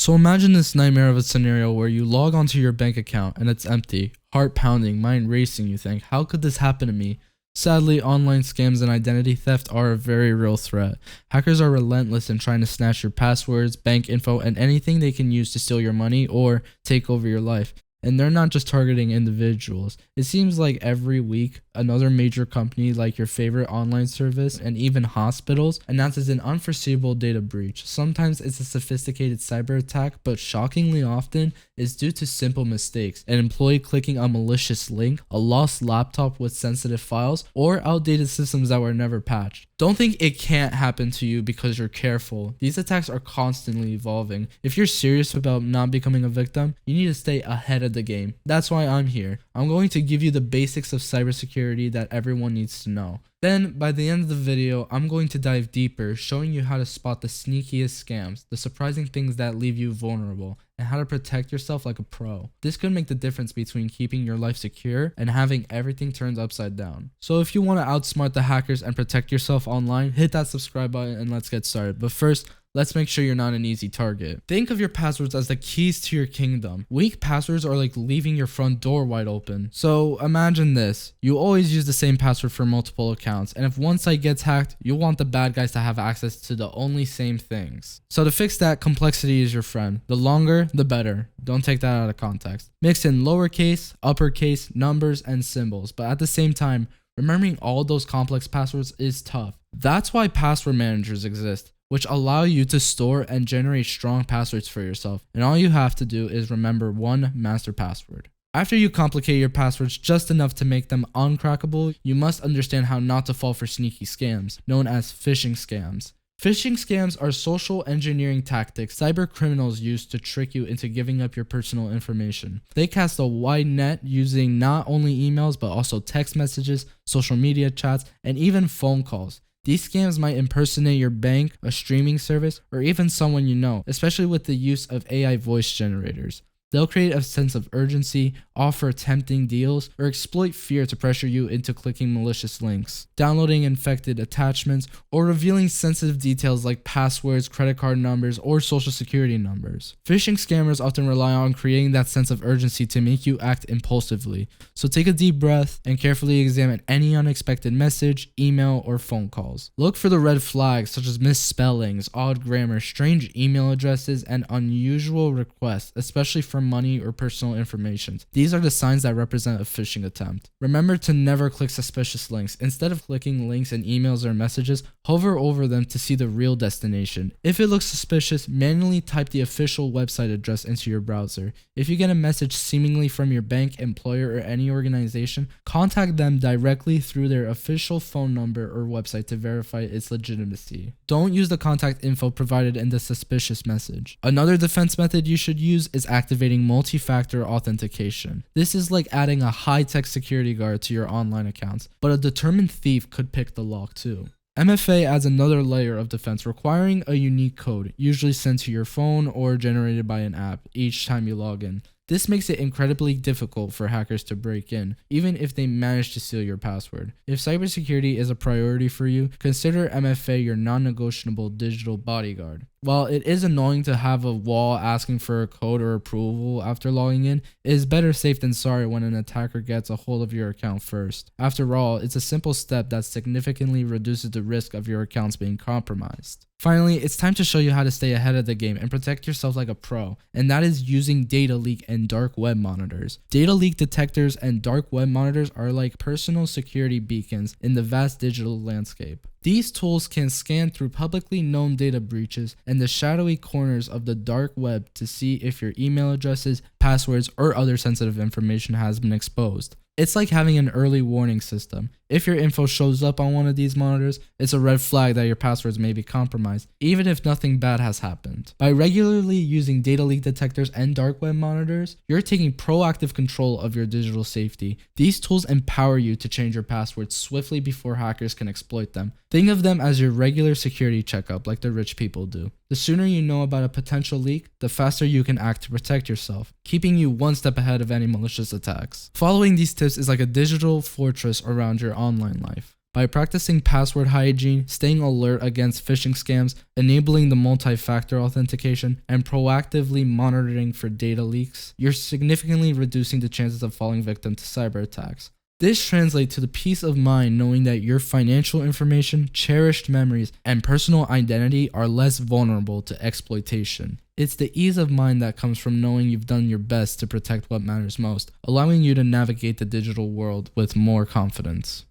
So imagine this nightmare of a scenario where you log onto your bank account and it's empty, heart pounding, mind racing. You think, how could this happen to me? Sadly, online scams and identity theft are a very real threat. Hackers are relentless in trying to snatch your passwords, bank info, and anything they can use to steal your money or take over your life. And they're not just targeting individuals. It seems like every week, another major company like your favorite online service and even hospitals announces an unforeseeable data breach. Sometimes it's a sophisticated cyber attack, but shockingly often it's due to simple mistakes. An employee clicking a malicious link, a lost laptop with sensitive files, or outdated systems that were never patched. Don't think it can't happen to you because you're careful. These attacks are constantly evolving. If you're serious about not becoming a victim, you need to stay ahead of the game. That's why I'm here. I'm going to give you the basics of cybersecurity that everyone needs to know. Then, by the end of the video, I'm going to dive deeper, showing you how to spot the sneakiest scams, the surprising things that leave you vulnerable, and how to protect yourself like a pro. This could make the difference between keeping your life secure and having everything turned upside down. So if you want to outsmart the hackers and protect yourself online, hit that subscribe button and let's get started. But first, let's make sure you're not an easy target. Think of your passwords as the keys to your kingdom. Weak passwords are like leaving your front door wide open. So imagine this. You always use the same password for multiple accounts, and if one site gets hacked, you'll want the bad guys to have access to the only same things. So to fix that, complexity is your friend. The longer, the better. Don't take that out of context. Mix in lowercase, uppercase, numbers, and symbols, but at the same time, remembering all those complex passwords is tough. That's why password managers exist, which allow you to store and generate strong passwords for yourself. And all you have to do is remember one master password. After you complicate your passwords just enough to make them uncrackable, you must understand how not to fall for sneaky scams, known as phishing scams. Phishing scams are social engineering tactics cyber criminals use to trick you into giving up your personal information. They cast a wide net using not only emails but also text messages, social media chats, and even phone calls. These scams might impersonate your bank, a streaming service, or even someone you know, especially with the use of AI voice generators. They'll create a sense of urgency, offer tempting deals, or exploit fear to pressure you into clicking malicious links, downloading infected attachments, or revealing sensitive details like passwords, credit card numbers, or social security numbers. Phishing scammers often rely on creating that sense of urgency to make you act impulsively. So take a deep breath and carefully examine any unexpected message, email, or phone calls. Look for the red flags such as misspellings, odd grammar, strange email addresses, and unusual requests, especially for money or personal information. These are the signs that represent a phishing attempt. Remember to never click suspicious links. Instead of clicking links in emails or messages, hover over them to see the real destination. If it looks suspicious, manually type the official website address into your browser. If you get a message seemingly from your bank, employer, or any organization, contact them directly through their official phone number or website to verify its legitimacy. Don't use the contact info provided in the suspicious message. Another defense method you should use is activating multi-factor authentication. This is like adding a high-tech security guard to your online accounts, but a determined thief could pick the lock too. MFA adds another layer of defense, requiring a unique code, usually sent to your phone or generated by an app, each time you log in. This makes it incredibly difficult for hackers to break in, even if they manage to steal your password. If cybersecurity is a priority for you, consider MFA your non-negotiable digital bodyguard. While it is annoying to have a wall asking for a code or approval after logging in, it is better safe than sorry when an attacker gets a hold of your account first. After all, it's a simple step that significantly reduces the risk of your accounts being compromised. Finally, it's time to show you how to stay ahead of the game and protect yourself like a pro, and that is using data leak and dark web monitors. Data leak detectors and dark web monitors are like personal security beacons in the vast digital landscape. These tools can scan through publicly known data breaches and the shadowy corners of the dark web to see if your email addresses, passwords, or other sensitive information has been exposed. It's like having an early warning system. If your info shows up on one of these monitors, it's a red flag that your passwords may be compromised, even if nothing bad has happened. By regularly using data leak detectors and dark web monitors, you're taking proactive control of your digital safety. These tools empower you to change your passwords swiftly before hackers can exploit them. Think of them as your regular security checkup like the rich people do. The sooner you know about a potential leak, the faster you can act to protect yourself, keeping you one step ahead of any malicious attacks. Following these tips is like a digital fortress around your online life. By practicing password hygiene, staying alert against phishing scams, enabling the multi-factor authentication, and proactively monitoring for data leaks, you're significantly reducing the chances of falling victim to cyber attacks. This translates to the peace of mind knowing that your financial information, cherished memories, and personal identity are less vulnerable to exploitation. It's the ease of mind that comes from knowing you've done your best to protect what matters most, allowing you to navigate the digital world with more confidence.